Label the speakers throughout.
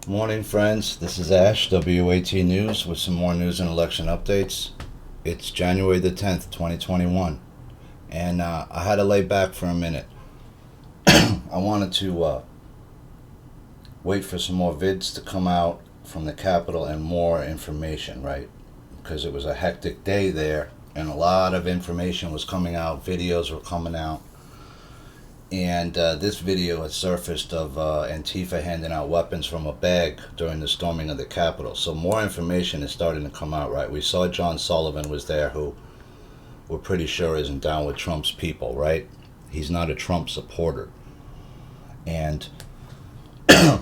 Speaker 1: Morning, friends. This is Ash, WAT News, with some more news and election updates. It's January the 10th, 2021, and I had to lay back for a minute. I wanted to wait for some more vids to come out from the Capitol and more information, right? Because it was a hectic day there, and a lot of information was coming out, videos were coming out. And this video has surfaced of Antifa handing out weapons from a bag during the storming of the Capitol. So more information is starting to come out, right? We saw John Sullivan was there, who we're pretty sure isn't down with Trump's people, right? He's not a Trump supporter. And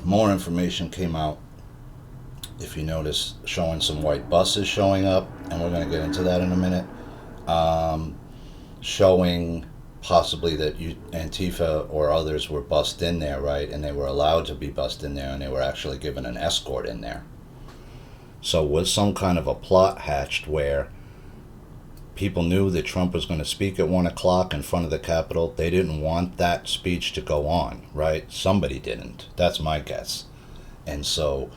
Speaker 1: more information came out, if you notice, showing some white buses showing up, and we're going to get into that in a minute. Showing possibly that Antifa or others were bussed in there, right? And they were allowed to be bussed in there, and they were actually given an escort in there. So was some kind of a plot hatched where people knew that Trump was going to speak at 1 o'clock in front of the Capitol? They didn't want that speech to go on, right? Somebody didn't. That's my guess. And so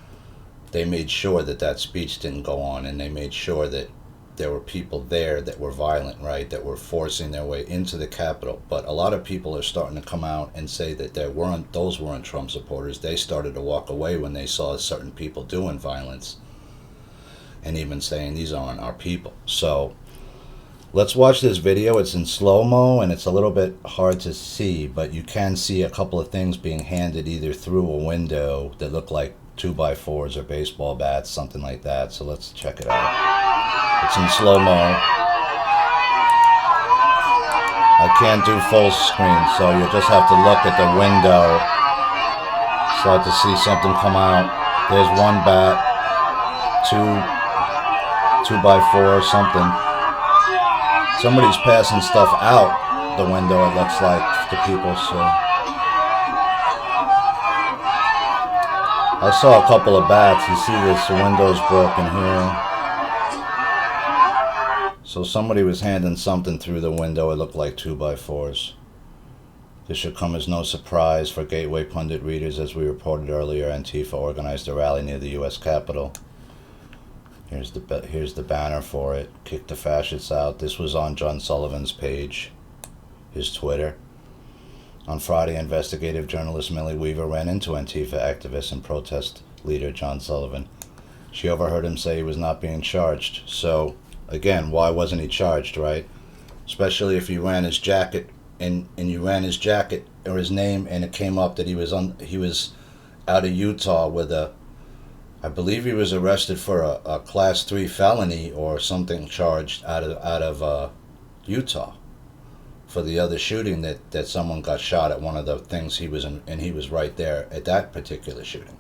Speaker 1: they made sure that that speech didn't go on, and they made sure that there were people there that were violent, right, that were forcing their way into the Capitol. But a lot of people are starting to come out and say that those weren't Trump supporters. They started to walk away when they saw certain people doing violence, and even saying these aren't our people. So let's watch this video. It's in slow-mo, and it's a little bit hard to see, but you can see a couple of things being handed either through a window that look like 2x4s or baseball bats, something like that. So let's check it out. It's in slow-mo. I can't do full screen, so you'll just have to look at the window. Start to see something come out. There's one bat, 2x4, something. Somebody's passing stuff out the window, it looks like, to people, so. I saw a couple of bats. You see this window's broken here. So somebody was handing something through the window. It looked like 2x4s. This should come as no surprise for Gateway Pundit readers. As we reported earlier, Antifa organized a rally near the U.S. Capitol. Here's the banner for it. Kick the fascists out. This was on John Sullivan's page, his Twitter. On Friday, investigative journalist Millie Weaver ran into Antifa activist and protest leader John Sullivan. She overheard him say he was not being charged. So, again, why wasn't he charged, right? Especially if you ran his jacket and you ran his jacket or his name, and it came up that he was out of Utah with I believe he was arrested for a class 3 felony or something, charged out of Utah for the other shooting that someone got shot at one of the things he was in, and he was right there at that particular shooting.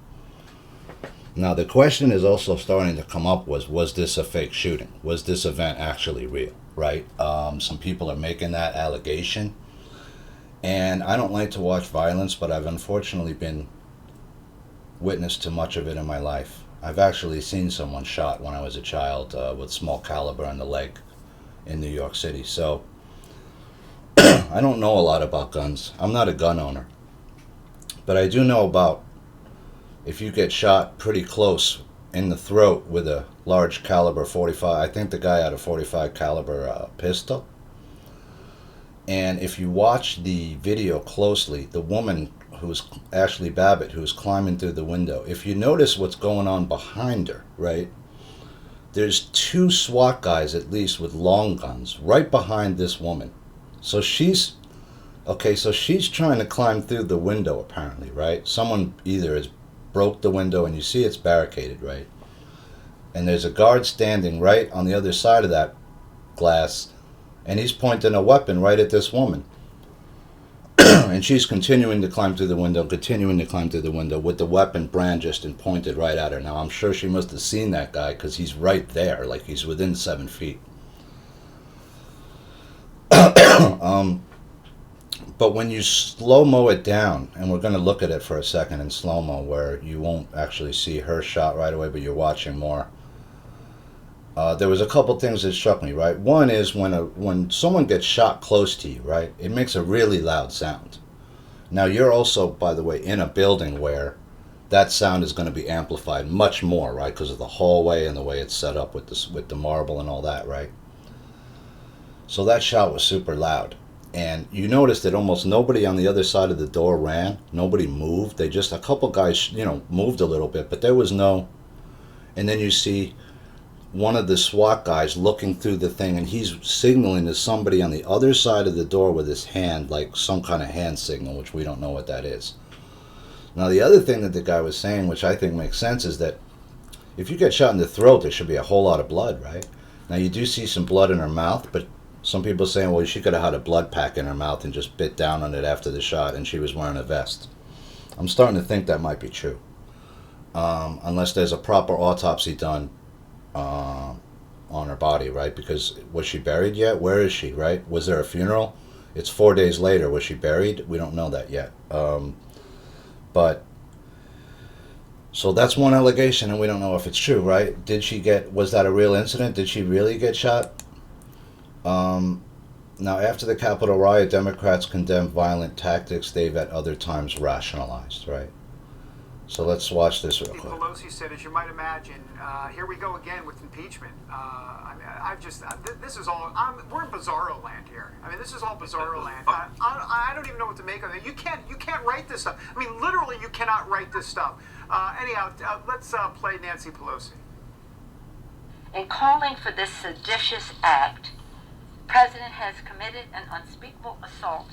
Speaker 1: Now, the question is also starting to come up was this a fake shooting? Was this event actually real, right? Some people are making that allegation. And I don't like to watch violence, but I've unfortunately been witness to much of it in my life. I've actually seen someone shot when I was a child with small caliber in the leg in New York City. So I don't know a lot about guns. I'm not a gun owner. But I do know about if you get shot pretty close in the throat with a large caliber 45, I think the guy had a 45 caliber pistol. And if you watch the video closely, the woman who's Ashley Babbitt, who's climbing through the window, if you notice what's going on behind her, right? There's 2 SWAT guys at least with long guns right behind this woman. So she's trying to climb through the window apparently, right? Someone either has broke the window, and you see it's barricaded, right? And there's a guard standing right on the other side of that glass, and he's pointing a weapon right at this woman. And she's continuing to climb through the window with the weapon brandished and pointed right at her. Now, I'm sure she must have seen that guy, because he's right there, like he's within 7 feet. But when you slow-mo it down, and we're going to look at it for a second in slow-mo, where you won't actually see her shot right away, but you're watching more. There was a couple things that struck me, right? One is when someone gets shot close to you, right, it makes a really loud sound. Now, you're also, by the way, in a building where that sound is going to be amplified much more, right? Because of the hallway and the way it's set up with the marble and all that, right? So that shot was super loud. And you noticed that almost nobody on the other side of the door ran. Nobody moved. They just, a couple guys, moved a little bit, but there was no. And then you see one of the SWAT guys looking through the thing, and he's signaling to somebody on the other side of the door with his hand, like some kind of hand signal, which we don't know what that is. Now, the other thing that the guy was saying, which I think makes sense, is that if you get shot in the throat, there should be a whole lot of blood, right? Now, you do see some blood in her mouth, but some people are saying, well, she could have had a blood pack in her mouth and just bit down on it after the shot, and she was wearing a vest. I'm starting to think that might be true. Unless there's a proper autopsy done on her body, right? Because was she buried yet? Where is she, right? Was there a funeral? It's 4 days later. Was she buried? We don't know that yet. But so that's one allegation, and we don't know if it's true, right? Was that a real incident? Did she really get shot? Now, after the Capitol riot, Democrats condemned violent tactics they've at other times rationalized, right? So let's watch this real quick.
Speaker 2: Pelosi said, as you might imagine, here we go again with impeachment. This is all, we're in bizarro land here. I mean, this is all bizarro land. I don't even know what to make of it. You can't write this stuff. I mean, literally, you cannot write this stuff. Anyhow, let's play Nancy Pelosi.
Speaker 3: In calling for this seditious act, the President has committed an unspeakable assault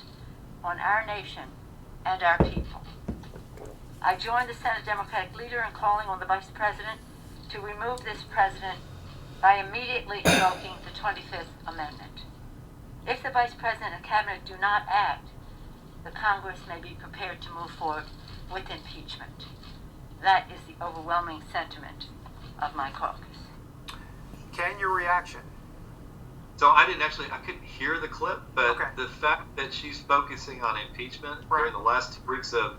Speaker 3: on our nation and our people. I join the Senate Democratic leader in calling on the Vice President to remove this President by immediately invoking the 25th Amendment. If the Vice President and Cabinet do not act, the Congress may be prepared to move forward with impeachment. That is the overwhelming sentiment of my caucus.
Speaker 2: Ken, your reaction?
Speaker 4: So I couldn't hear the clip, but
Speaker 2: okay.
Speaker 4: The fact that she's focusing on impeachment during the last 2 weeks of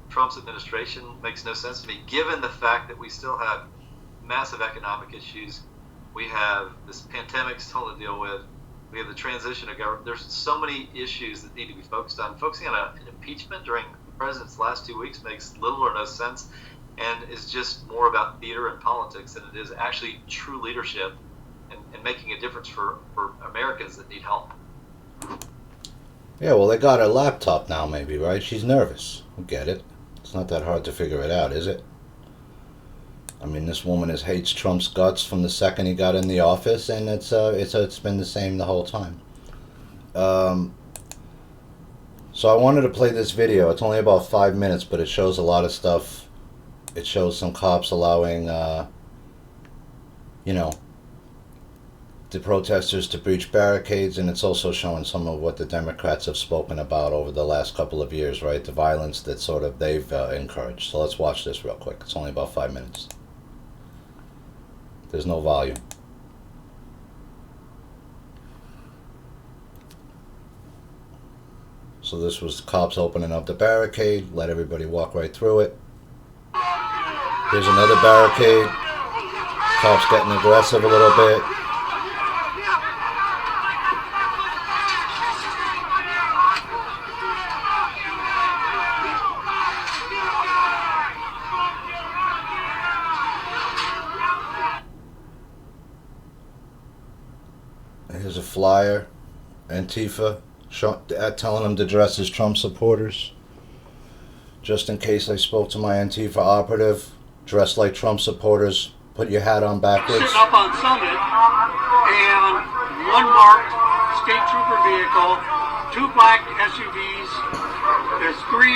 Speaker 4: Trump's administration makes no sense to me, given the fact that we still have massive economic issues. We have this pandemic still to deal with. We have the transition of government. There's so many issues that need to be focused on. Focusing on an impeachment during the president's last 2 weeks makes little or no sense, and is just more about theater and politics than it is actually true leadership and making a difference for Americans that need help.
Speaker 1: Yeah, well, they got her laptop now, maybe, right? She's nervous. I get it. It's not that hard to figure it out, is it? I mean, this woman hates Trump's guts from the second he got in the office, and it's been the same the whole time. So I wanted to play this video. It's only about 5 minutes, but it shows a lot of stuff. It shows some cops allowing, the protesters to breach barricades, and it's also showing some of what the Democrats have spoken about over the last couple of years, right? The violence that they've encouraged. So let's watch this real quick. It's only about 5 minutes. There's no volume. So this was cops opening up the barricade, let everybody walk right through it. Here's another barricade. Cops getting aggressive a little bit. Here's a flyer, Antifa, telling them to dress as Trump supporters. Just in case I spoke to my Antifa operative, dress like Trump supporters, put your hat on backwards.
Speaker 5: Sitting up on Summit, and one marked state trooper vehicle, 2 black SUVs, there's 3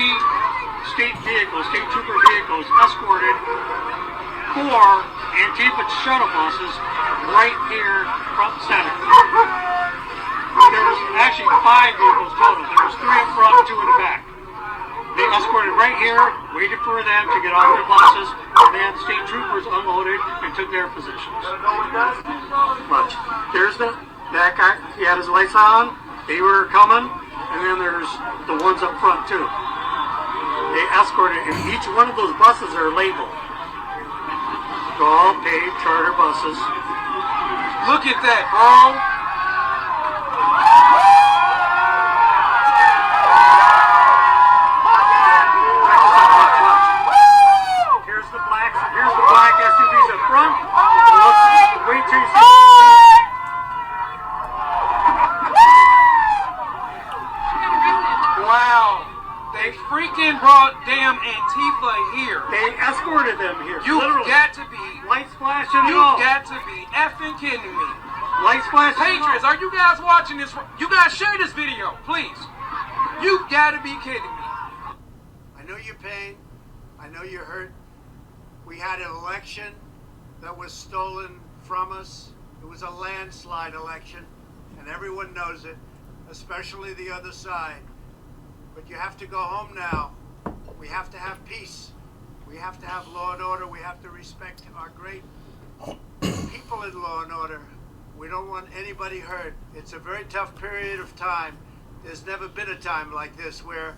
Speaker 5: state trooper vehicles escorted, 4 Antifa shuttle buses right here front and center. There was actually 5 vehicles total. There was 3 up front, 2 in the back. They escorted right here, waited for them to get off their buses, and then the state troopers unloaded and took their positions. But there's that guy, he had his lights on, they were coming, and then there's the ones up front too. They escorted, and each one of those buses are labeled. They're all paid charter buses. Look at that, bro!
Speaker 6: like here.
Speaker 5: They escorted them here.
Speaker 6: You
Speaker 5: literally.
Speaker 6: got to be.
Speaker 5: Lights flashing and
Speaker 6: You
Speaker 5: all.
Speaker 6: got to be effing kidding me.
Speaker 5: Lights flashing.
Speaker 6: Patriots, are you guys watching this? You guys share this video, please. You got to be kidding me.
Speaker 2: I know your pain. I know you're hurt. We had an election that was stolen from us. It was a landslide election, and everyone knows it, especially the other side. But you have to go home now. We have to have peace. We have to have law and order. We have to respect our great people in law and order. We don't want anybody hurt. It's a very tough period of time. There's never been a time like this where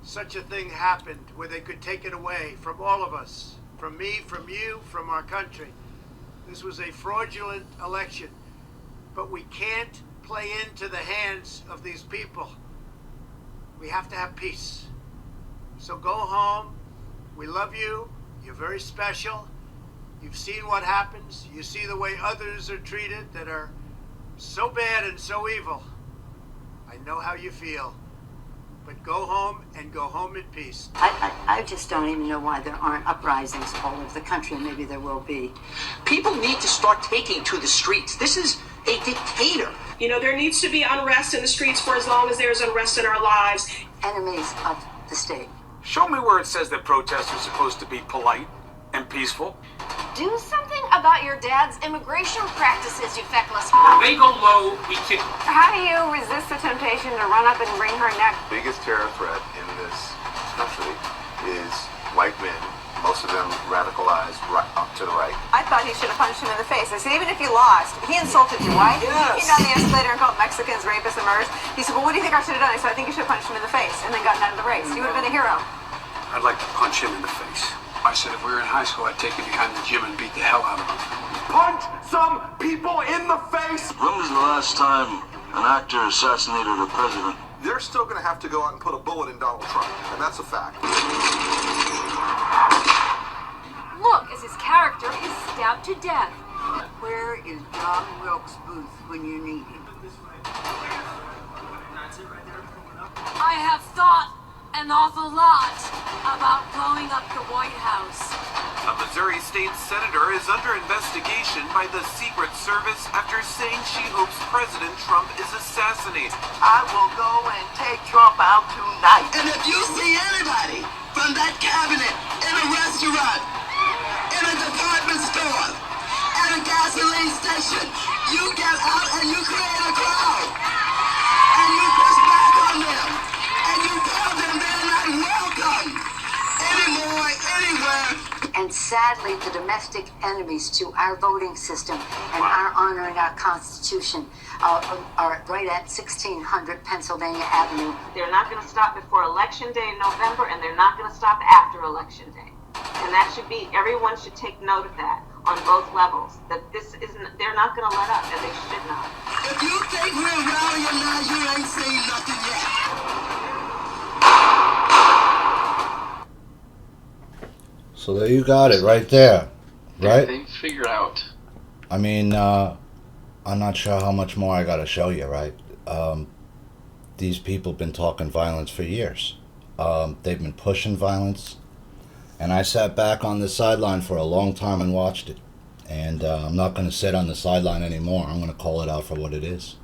Speaker 2: such a thing happened, where they could take it away from all of us, from me, from you, from our country. This was a fraudulent election, but we can't play into the hands of these people. We have to have peace. So go home. We love you. You're very special. You've seen what happens. You see the way others are treated that are so bad and so evil. I know how you feel. But go home and go home in peace.
Speaker 7: I just don't even know why there aren't uprisings all over the country, and maybe there will be.
Speaker 8: People need to start taking to the streets. This is a dictator.
Speaker 9: You know, there needs to be unrest in the streets for as long as there's unrest in our lives.
Speaker 7: Enemies of the state.
Speaker 6: Show me where it says that protests are supposed to be polite and peaceful.
Speaker 10: Do something about your dad's immigration practices, you feckless.
Speaker 6: They go low, we kick.
Speaker 10: How do you resist the temptation to run up and wring her neck?
Speaker 11: The biggest terror threat in this country is white men, most of them radicalized right up to the right.
Speaker 10: I thought he should have punched him in the face. I said, even if you lost, he insulted your wife.
Speaker 8: Yes.
Speaker 10: He came down the escalator and called Mexicans rapists and murderers. He said, well, what do you think I should have done? I said, I think you should have punched him in the face and then gotten out of the race. You would have been a hero.
Speaker 6: I'd like to punch him in the face. I said if we were in high school, I'd take him behind the gym and beat the hell out of him.
Speaker 2: Punch some people in the face!
Speaker 12: When was the last time an actor assassinated a president?
Speaker 11: They're still going to have to go out and put a bullet in Donald Trump, and that's a fact.
Speaker 10: Look, as his character is stabbed to death.
Speaker 7: Where is John Wilkes Booth when you need him?
Speaker 10: I have thought an awful lot about blowing up the White House.
Speaker 6: A Missouri state senator is under investigation by the Secret Service after saying she hopes President Trump is assassinated.
Speaker 8: I will go and take Trump out tonight. And if you see anybody from that cabinet in a restaurant, in a department store, at a gasoline station, you get out and you create a crowd. And you push back on them. And you tell them they're not welcome anymore, anywhere.
Speaker 7: And sadly, the domestic enemies to our voting system and our honoring our Constitution are right at 1600 Pennsylvania Avenue.
Speaker 9: They're not going to stop before Election Day in November, and they're not going to stop after Election Day. And that should be, everyone should take note of that on both levels, that this isn't, they're not going to let up, and they should not.
Speaker 8: If you think we're rallying now, you ain't seen nothing yet.
Speaker 1: So there you got it right there, right?
Speaker 12: They figure out.
Speaker 1: I mean, I'm not sure how much more I got to show you, right? These people have been talking violence for years. They've been pushing violence. And I sat back on the sideline for a long time and watched it. And I'm not going to sit on the sideline anymore. I'm going to call it out for what it is.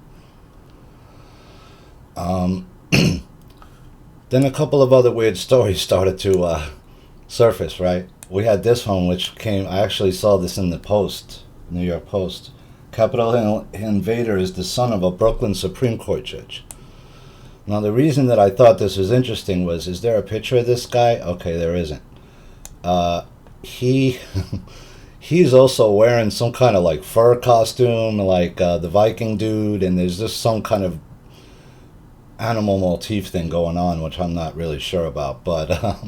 Speaker 1: Then a couple of other weird stories started to surface, right? We had this one, which came, I actually saw this in the Post, New York Post. Capitol Hill invader is the son of a Brooklyn Supreme Court judge. Now, the reason that I thought this was interesting was, is there a picture of this guy? Okay, there isn't. He's also wearing some kind of like fur costume, like the Viking dude, and there's just some kind of animal motif thing going on, which I'm not really sure about. But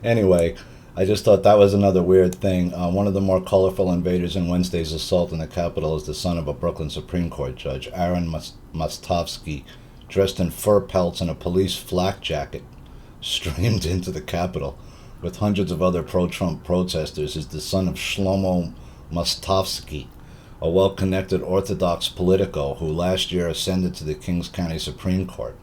Speaker 1: anyway, I just thought that was another weird thing. One of the more colorful invaders in Wednesday's assault in the Capitol is the son of a Brooklyn Supreme Court judge, Aaron Mostovsky, dressed in fur pelts and a police flak jacket, streamed into the Capitol with hundreds of other pro-Trump protesters. Is the son of Shlomo Mostovsky, a well-connected Orthodox politico who last year ascended to the Kings County Supreme Court.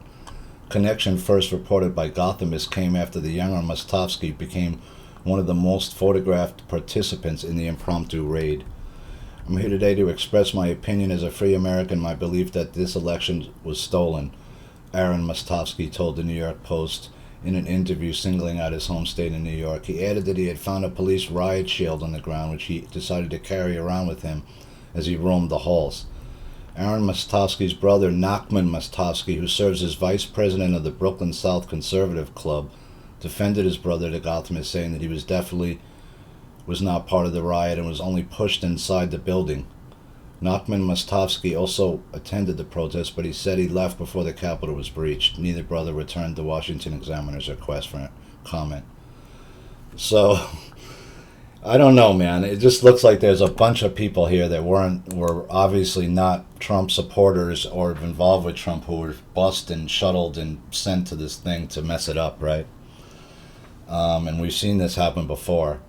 Speaker 1: connection, first reported by Gothamist, came after the younger Mostovsky became one of the most photographed participants in the impromptu raid. I'm here today to express my opinion as a free American, my belief that this election was stolen, Aaron Mostovsky told the New York Post in an interview singling out his home state in New York. He added that he had found a police riot shield on the ground, which he decided to carry around with him as he roamed the halls. Aaron Mostovsky's brother, Nachman Mostovsky, who serves as vice president of the Brooklyn South Conservative Club, defended his brother to Gothamist, saying that he was not part of the riot and was only pushed inside the building. Nachman Mostovsky also attended the protest, but he said he left before the Capitol was breached. Neither brother returned the Washington Examiner's request for comment. So, I don't know, man. It just looks like there's a bunch of people here that were obviously not Trump supporters or involved with Trump, who were bussed and shuttled and sent to this thing to mess it up, right? And we've seen this happen before.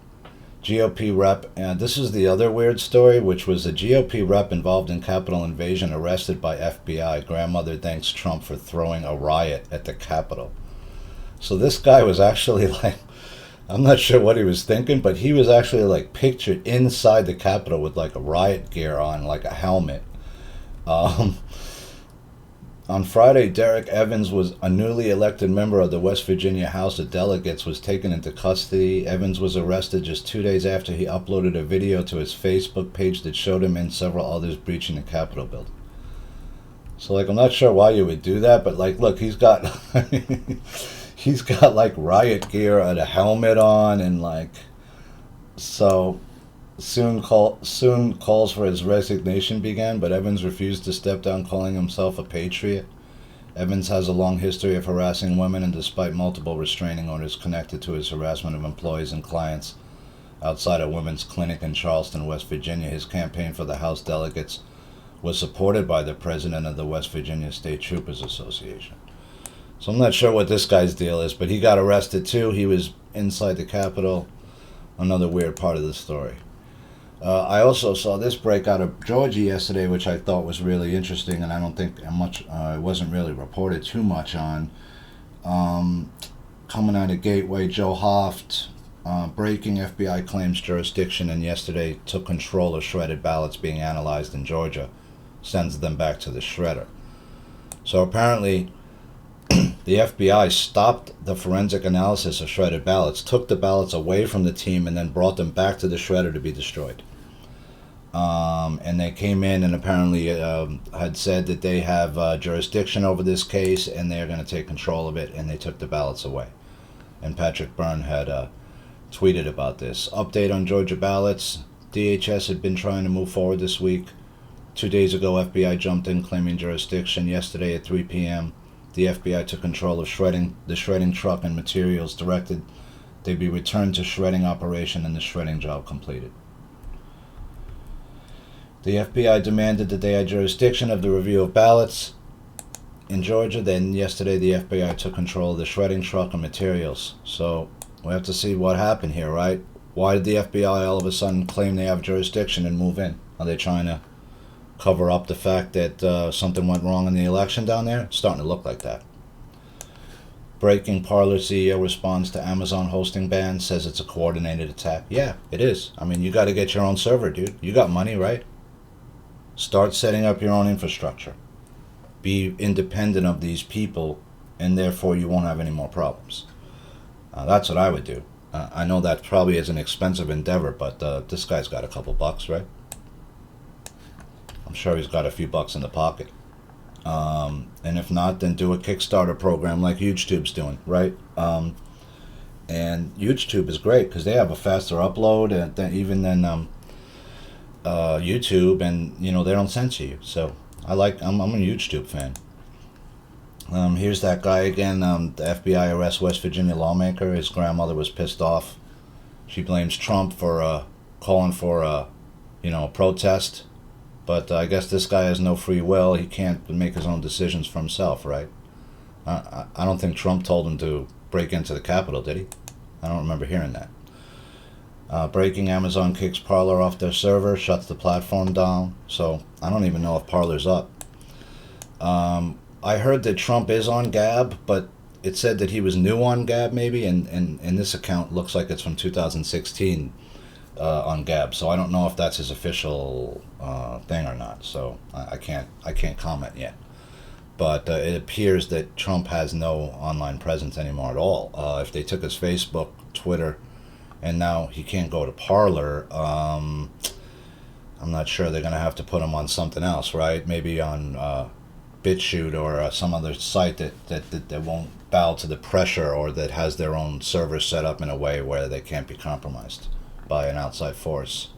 Speaker 1: GOP rep, and this is the other weird story, which was a GOP rep involved in Capitol invasion arrested by FBI. Grandmother thanks Trump for throwing a riot at the Capitol. So this guy was actually like, I'm not sure what he was thinking, but he was actually like pictured inside the Capitol with like a riot gear on, like a helmet. On Friday, Derek Evans, was a newly elected member of the West Virginia House of Delegates, was taken into custody. Evans was arrested just 2 days after he uploaded a video to his Facebook page that showed him and several others breaching the Capitol building. So, like, I'm not sure why you would do that, but, like, look, he's got he's got, like, riot gear and a helmet on, and, like, so soon calls for his resignation began, but Evans refused to step down, calling himself a patriot. Evans has a long history of harassing women, and despite multiple restraining orders connected to his harassment of employees and clients outside a women's clinic in Charleston, West Virginia, his campaign for the House delegates was supported by the president of the West Virginia State Troopers Association. So I'm not sure what this guy's deal is, but he got arrested too. He was inside the Capitol. Another weird part of the story. I also saw this break out of Georgia yesterday, which I thought was really interesting, and I don't think it wasn't really reported too much on. Coming out of Gateway, Joe Hoft, breaking FBI claims jurisdiction, and yesterday took control of shredded ballots being analyzed in Georgia, sends them back to the shredder. So apparently, the FBI stopped the forensic analysis of shredded ballots, took the ballots away from the team, and then brought them back to the shredder to be destroyed. And they came in and apparently had said that they have jurisdiction over this case and they're going to take control of it, and they took the ballots away. And Patrick Byrne had tweeted about this. Update on Georgia ballots. DHS had been trying to move forward this week. 2 days ago, FBI jumped in claiming jurisdiction. Yesterday at 3 p.m., the FBI took control of the shredding truck, and materials directed they be returned to shredding operation and the shredding job completed. The FBI demanded that they had jurisdiction of the review of ballots in Georgia. Then yesterday the FBI took control of the shredding truck and materials. So we have to see what happened here, right? Why did the FBI all of a sudden claim they have jurisdiction and move in? Are they trying to cover up the fact that something went wrong in the election down there? It's starting to look like that. Breaking, Parler CEO responds to Amazon hosting ban, says it's a coordinated attack. Yeah, it is. I mean, you got to get your own server, dude. You got money, right? Start setting up your own infrastructure. Be independent of these people, and therefore you won't have any more problems. That's what I would do. I know that probably is an expensive endeavor, but this guy's got a couple bucks, right? I'm sure he's got a few bucks in the pocket. And if not, then do a Kickstarter program like YouTube's doing, right? And YouTube is great because they have a faster upload even than YouTube, and they don't censor you. So I'm a YouTube fan. Here's that guy again. The FBI arrests West Virginia lawmaker. His grandmother was pissed off. She blames Trump for calling for a protest. But I guess this guy has no free will. He can't make his own decisions for himself, right? I don't think Trump told him to break into the Capitol, did he? I don't remember hearing that. Breaking, Amazon kicks Parler off their server, shuts the platform down. So I don't even know if Parler's up. I heard that Trump is on Gab, but it said that he was new on Gab maybe, and this account looks like it's from 2016 on Gab. So I don't know if that's his official thing or not. So I can't comment yet. But it appears that Trump has no online presence anymore at all. If they took his Facebook, Twitter, and now he can't go to Parler, I'm not sure. They're going to have to put him on something else, right? Maybe on BitChute or some other site that won't bow to the pressure, or that has their own server set up in a way where they can't be compromised by an outside force.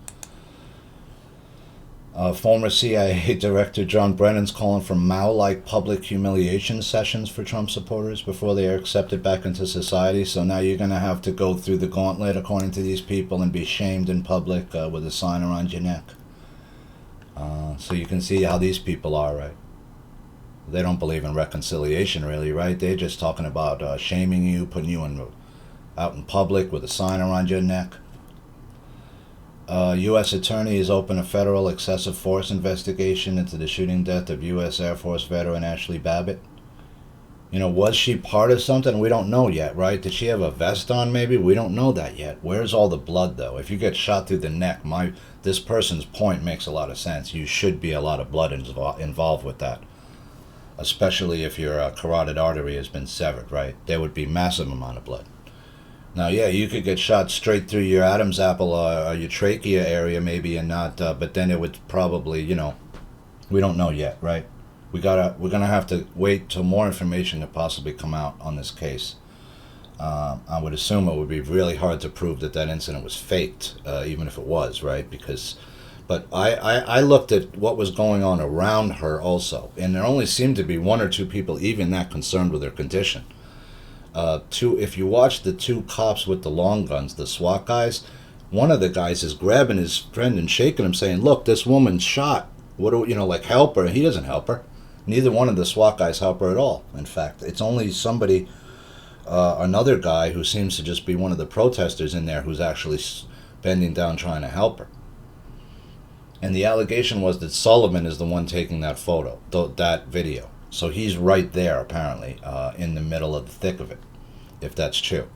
Speaker 1: Former CIA Director John Brennan's calling for Mao-like public humiliation sessions for Trump supporters before they are accepted back into society. So now you're going to have to go through the gauntlet, according to these people, and be shamed in public with a sign around your neck. So you can see how these people are, right? They don't believe in reconciliation, really, right? They're just talking about shaming you, putting you out in public with a sign around your neck. U.S. Attorney has opened a federal excessive force investigation into the shooting death of U.S. Air Force veteran Ashley Babbitt. You know, was she part of something? We don't know yet, right? Did she have a vest on, maybe? We don't know that yet. Where's all the blood, though? If you get shot through the neck, this person's point makes a lot of sense. You should be a lot of blood involved with that. Especially if your carotid artery has been severed, right? There would be massive amount of blood. Now, yeah, you could get shot straight through your Adam's apple or your trachea area, maybe, and not. But then it would probably, we don't know yet, right? We're gonna have to wait till more information could possibly come out on this case. I would assume it would be really hard to prove that incident was faked, even if it was, right? But I looked at what was going on around her also, and there only seemed to be one or two people even that concerned with her condition. If you watch the two cops with the long guns, the SWAT guys, one of the guys is grabbing his friend and shaking him, saying, "Look, this woman's shot. What do help her?" He doesn't help her. Neither one of the SWAT guys help her at all. In fact, it's only somebody, another guy who seems to just be one of the protesters in there, who's actually bending down trying to help her. And the allegation was that Sullivan is the one taking that photo, that video. So he's right there, apparently, in the middle of the thick of it, if that's true.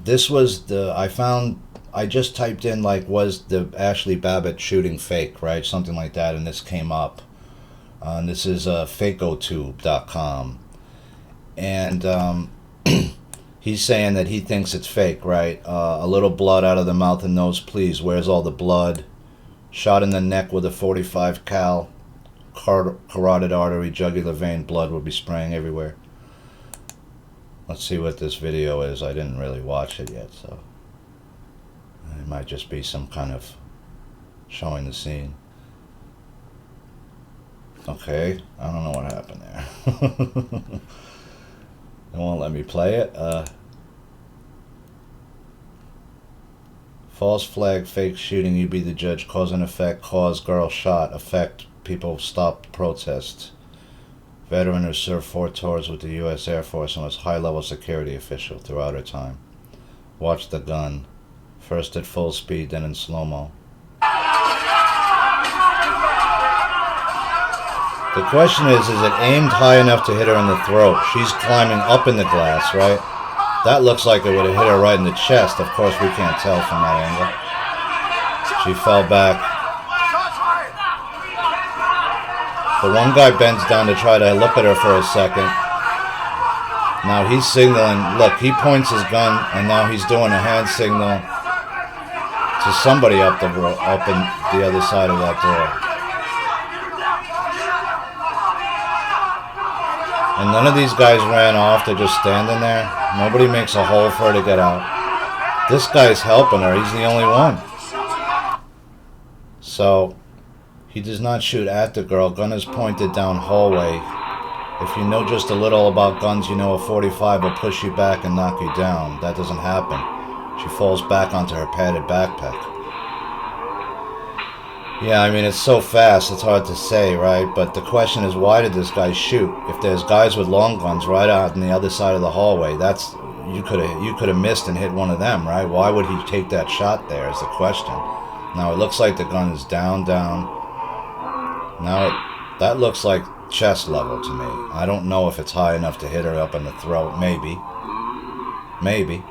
Speaker 1: This was I just typed in, was the Ashley Babbitt shooting fake, right? Something like that, and this came up. And this is fakeotube.com. And he's saying that he thinks it's fake, right? A little blood out of the mouth and nose, please. Where's all the blood? Shot in the neck with a .45 cal. Carotid artery, jugular vein, blood will be spraying everywhere. Let's see what this video is. I didn't really watch it yet, so it might just be some kind of showing the scene. Okay, I don't know what happened there. They won't let me play it. False flag, fake shooting, you be the judge, cause and effect, cause girl shot, effect, people stopped protests. Veteran who served 4 tours with the U.S. Air Force and was high-level security official throughout her time. Watch the gun. First at full speed, then in slow-mo. The question is it aimed high enough to hit her in the throat? She's climbing up in the glass, right? That looks like it would have hit her right in the chest. Of course, we can't tell from that angle. She fell back. The one guy bends down to try to look at her for a second. Now he's signaling. Look, he points his gun, and now he's doing a hand signal to somebody up in the other side of that door. And none of these guys ran off. They're just standing there. Nobody makes a hole for her to get out. This guy's helping her. He's the only one. So he does not shoot at the girl. Gun is pointed down hallway. If you know just a little about guns, you know a .45 will push you back and knock you down. That doesn't happen. She falls back onto her padded backpack. Yeah, I mean, it's so fast, it's hard to say, right? But the question is, why did this guy shoot? If there's guys with long guns right out on the other side of the hallway, you could have missed and hit one of them, right? Why would he take that shot there is the question. Now, it looks like the gun is down. Now, that looks like chest level to me. I don't know if it's high enough to hit her up in the throat. Maybe. Maybe.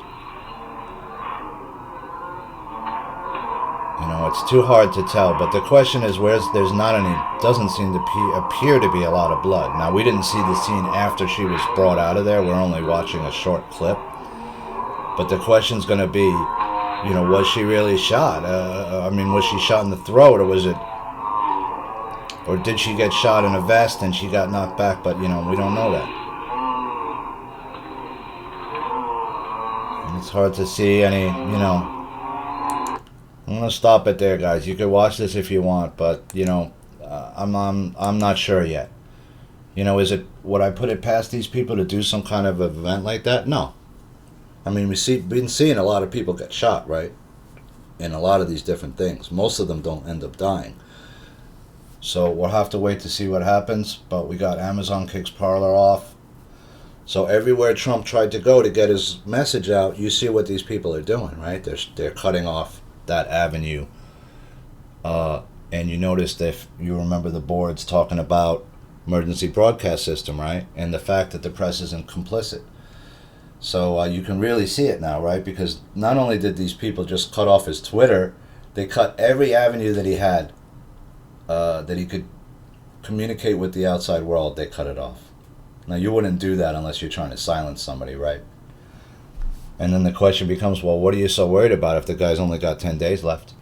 Speaker 1: You know, it's too hard to tell. But the question is, there's not any, doesn't seem to appear to be a lot of blood. Now, we didn't see the scene after she was brought out of there. We're only watching a short clip. But the question's going to be, you know, was she really shot? I mean, was she shot in the throat, or was it, or did she get shot in a vest and she got knocked back? But, you know, we don't know that. And it's hard to see any, you know. I'm gonna stop it there, guys. You can watch this if you want, but you know, I'm not sure yet. You know, would I put it past these people to do some kind of event like that? No. I mean, we've been seeing a lot of people get shot, right? In a lot of these different things. Most of them don't end up dying. So we'll have to wait to see what happens. But we got Amazon kicks Parler off. So everywhere Trump tried to go to get his message out, you see what these people are doing, right? They're cutting off that avenue. And you noticed, if you remember, the boards talking about emergency broadcast system, right? And the fact that the press isn't complicit. So you can really see it now, right? Because not only did these people just cut off his Twitter, they cut every avenue that he had, that he could communicate with the outside world. They cut it off. Now, you wouldn't do that unless you're trying to silence somebody, right? And then the question becomes, well, what are you so worried about if the guy's only got 10 days left?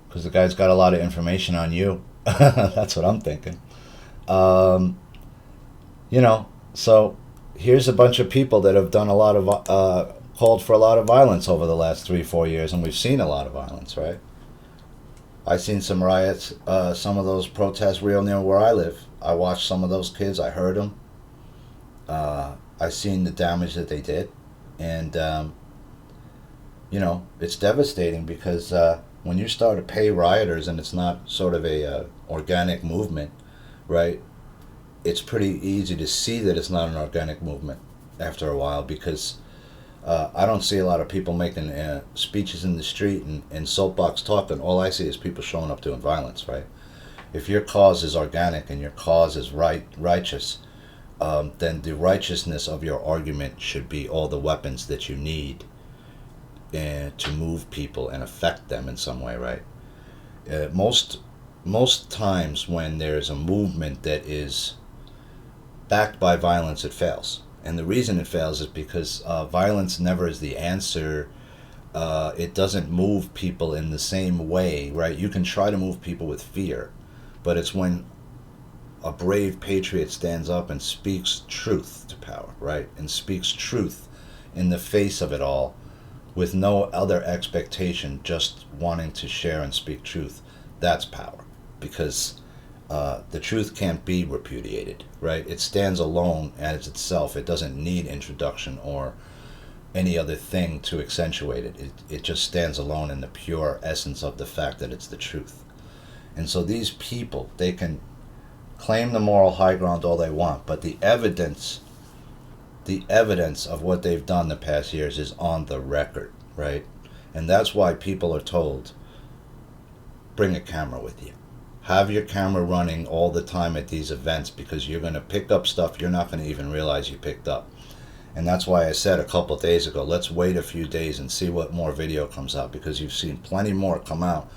Speaker 1: Because the guy's got a lot of information on you. That's what I'm thinking. You know, so here's a bunch of people that have done a lot of, called for a lot of violence over the last 3-4 years, and we've seen a lot of violence, right? I've seen some riots, some of those protests real near where I live. I watched some of those kids. I heard them. I've seen the damage that they did. And, you know, it's devastating because when you start to pay rioters and it's not sort of a organic movement, right, it's pretty easy to see that it's not an organic movement after a while, because I don't see a lot of people making speeches in the street and soapbox talking. All I see is people showing up doing violence, right? If your cause is organic and your cause is righteous, then the righteousness of your argument should be all the weapons that you need to move people and affect them in some way, right? Most times when there's a movement that is backed by violence, it fails. And the reason it fails is because violence never is the answer. It doesn't move people in the same way, right? You can try to move people with fear, but it's when a brave patriot stands up and speaks truth to power, right? And speaks truth in the face of it all with no other expectation, just wanting to share and speak truth. That's power, because the truth can't be repudiated, right? It stands alone as itself. It doesn't need introduction or any other thing to accentuate it. It just stands alone in the pure essence of the fact that it's the truth. And so these people, they can claim the moral high ground all they want, but the evidence of what they've done the past years is on the record, right? And that's why people are told, bring a camera with you. Have your camera running all the time at these events, because you're going to pick up stuff you're not going to even realize you picked up. And that's why I said a couple of days ago, let's wait a few days and see what more video comes out, because you've seen plenty more come out.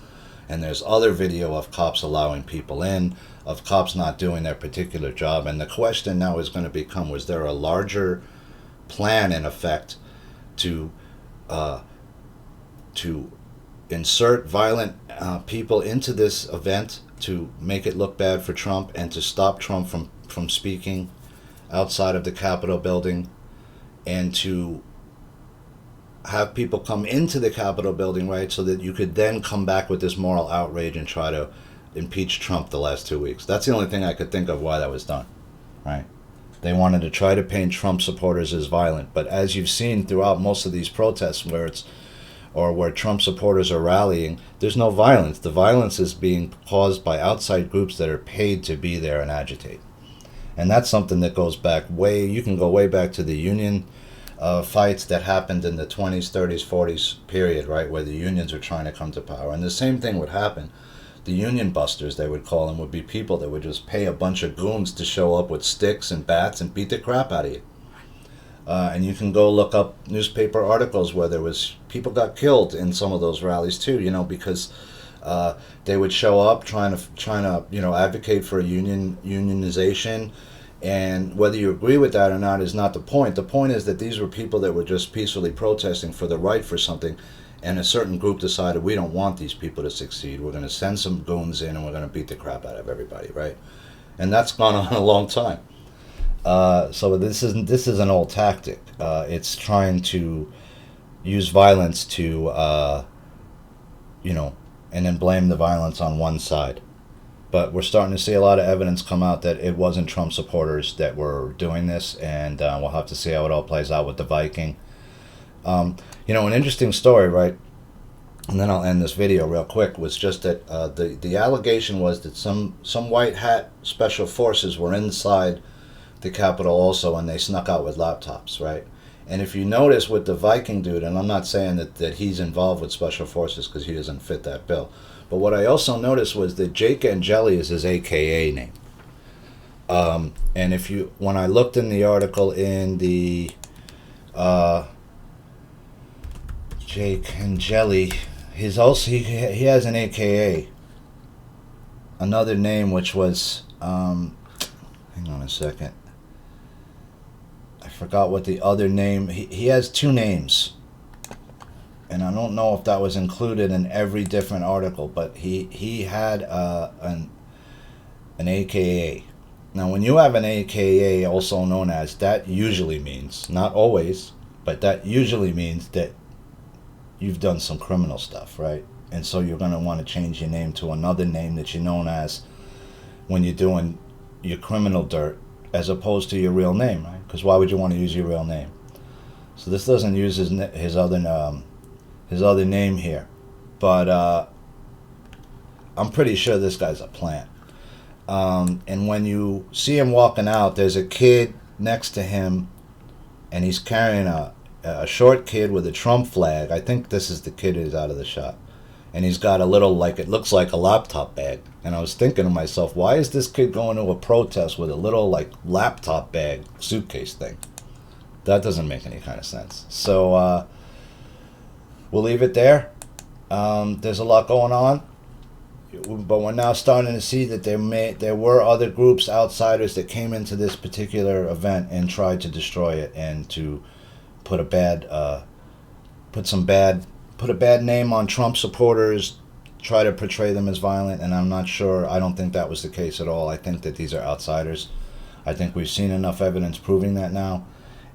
Speaker 1: And there's other video of cops allowing people in, of cops not doing their particular job. And the question now is going to become, was there a larger plan in effect to insert violent people into this event to make it look bad for Trump and to stop Trump from speaking outside of the Capitol building, and to have people come into the Capitol building, right, so that you could then come back with this moral outrage and try to impeach Trump the last 2 weeks. That's the only thing I could think of why that was done, right? They wanted to try to paint Trump supporters as violent. But as you've seen throughout most of these protests where Trump supporters are rallying, there's no violence. The violence is being caused by outside groups that are paid to be there and agitate. And that's something that goes back you can go way back to the union fights that happened in the 20s, 30s, 40s period, right, where the unions were trying to come to power. And the same thing would happen the union busters, they would call them, would be people that would just pay a bunch of goons to show up with sticks and bats and beat the crap out of you. And you can go look up newspaper articles where there was people got killed in some of those rallies too. Because they would show up trying to advocate for a unionization. And whether you agree with that or not is not the point. The point is that these were people that were just peacefully protesting for the right for something, and a certain group decided, we don't want these people to succeed. We're going to send some goons in and we're going to beat the crap out of everybody, right? And that's gone on a long time. So this is an old tactic. It's trying to use violence to, and then blame the violence on one side. But we're starting to see a lot of evidence come out that it wasn't Trump supporters that were doing this, and we'll have to see how it all plays out with the Viking. An interesting story, right? And then I'll end this video real quick, was just that the allegation was that some white hat special forces were inside the Capitol also, and they snuck out with laptops, right? And if you notice with the Viking dude, and I'm not saying that he's involved with special forces because he doesn't fit that bill, but what I also noticed was that Jake Angeli is his AKA name. And when I looked in the article in the Jake Angeli, he has an AKA, another name which was hang on a second. I forgot what the other name. He has two names, and I don't know if that was included in every different article, but he had an AKA. Now, when you have an AKA, also known as, that usually means, not always, but that usually means that you've done some criminal stuff, right? And so you're going to want to change your name to another name that you're known as when you're doing your criminal dirt, as opposed to your real name, right? Because why would you want to use your real name? So this doesn't use his other name here, but I'm pretty sure this guy's a plant. And when you see him walking out, there's a kid next to him, and he's carrying a short kid with a Trump flag. I think this is the kid who's out of the shot. And he's got a little, it looks like a laptop bag. And I was thinking to myself, why is this kid going to a protest with a little, laptop bag suitcase thing? That doesn't make any kind of sense. So, we'll leave it there. There's a lot going on. But we're now starting to see that there were other groups, outsiders, that came into this particular event and tried to destroy it and to put a bad name on Trump supporters, try to portray them as violent, and I'm not sure. I don't think that was the case at all. I think that these are outsiders. I think we've seen enough evidence proving that now,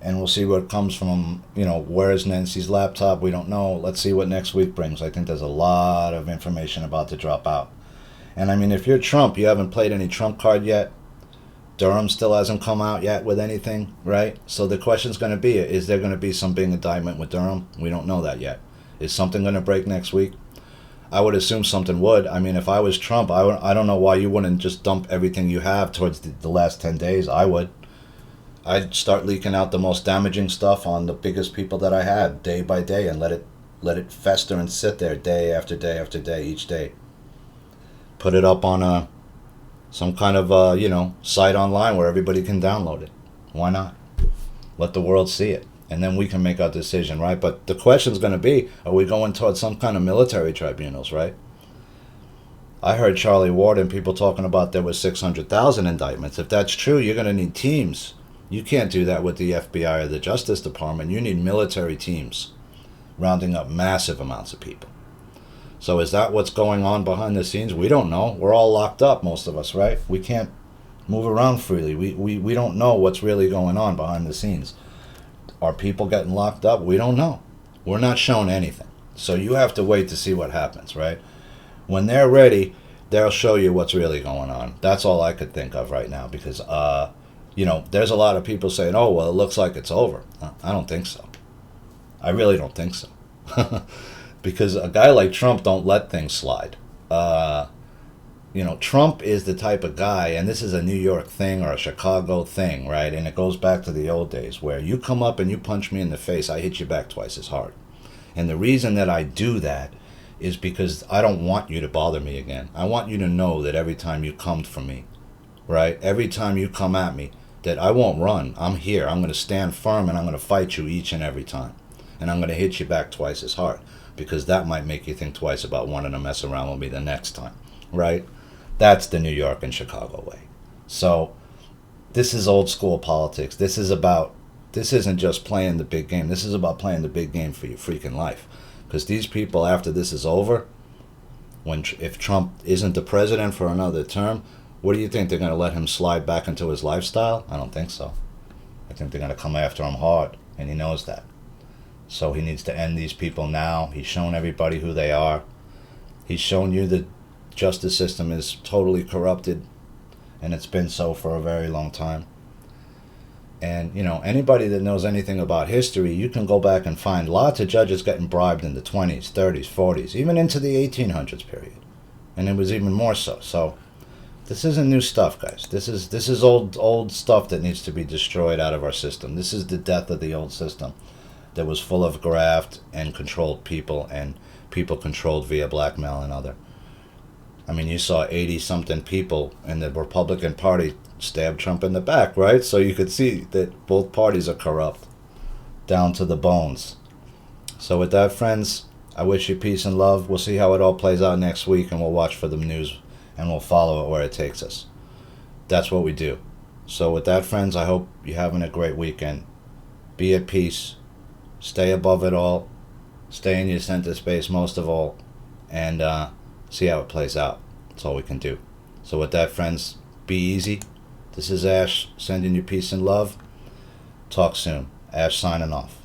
Speaker 1: and we'll see what comes from, where is Nancy's laptop? We don't know. Let's see what next week brings. I think there's a lot of information about to drop out. And I mean, if you're Trump, you haven't played any Trump card yet. Durham still hasn't come out yet with anything, right? So the question's going to be, is there going to be some big indictment with Durham? We don't know that yet. Is something going to break next week? I would assume something would. I mean, if I was Trump, I don't know why you wouldn't just dump everything you have towards the last 10 days. I would. I'd start leaking out the most damaging stuff on the biggest people that I had day by day and let it fester and sit there day after day after day, each day. Put it up on some kind of, site online where everybody can download it. Why not? Let the world see it. And then we can make our decision, right? But the question's going to be, are we going towards some kind of military tribunals, right? I heard Charlie Ward and people talking about there was 600,000 indictments. If that's true, you're going to need teams. You can't do that with the FBI or the Justice Department. You need military teams rounding up massive amounts of people. So is that what's going on behind the scenes? We don't know. We're all locked up, most of us, right? We can't move around freely. We don't know what's really going on behind the scenes. Are people getting locked up? We don't know. We're not shown anything. So you have to wait to see what happens, right? When they're ready, they'll show you what's really going on. That's all I could think of right now because, there's a lot of people saying, oh, well, it looks like it's over. I don't think so. I really don't think so. Because a guy like Trump don't let things slide. Trump is the type of guy, and this is a New York thing or a Chicago thing, right? And it goes back to the old days where you come up and you punch me in the face, I hit you back twice as hard. And the reason that I do that is because I don't want you to bother me again. I want you to know that every time you come for me, right? Every time you come at me, that I won't run. I'm here. I'm going to stand firm and I'm going to fight you each and every time. And I'm going to hit you back twice as hard, because that might make you think twice about wanting to mess around with me the next time, right? That's the New York and Chicago way. So this is old school politics. This isn't just playing the big game. This is about playing the big game for your freaking life. Because these people, after this is over, if Trump isn't the president for another term, what do you think? They're going to let him slide back into his lifestyle? I don't think so. I think they're going to come after him hard, and he knows that. So he needs to end these people now. He's shown everybody who they are. He's shown you the justice system is totally corrupted, and it's been so for a very long time. And, anybody that knows anything about history, you can go back and find lots of judges getting bribed in the 20s, 30s, 40s, even into the 1800s period. And it was even more so. So this isn't new stuff, guys. This is old stuff that needs to be destroyed out of our system. This is the death of the old system that was full of graft and controlled people, and people controlled via blackmail and other. I mean, you saw 80-something people in the Republican Party stab Trump in the back, right? So you could see that both parties are corrupt down to the bones. So with that, friends, I wish you peace and love. We'll see how it all plays out next week, and we'll watch for the news, and we'll follow it where it takes us. That's what we do. So with that, friends, I hope you're having a great weekend. Be at peace. Stay above it all. Stay in your center space most of all. And see how it plays out. That's all we can do. So with that, friends, be easy. This is Ash sending you peace and love. Talk soon. Ash signing off.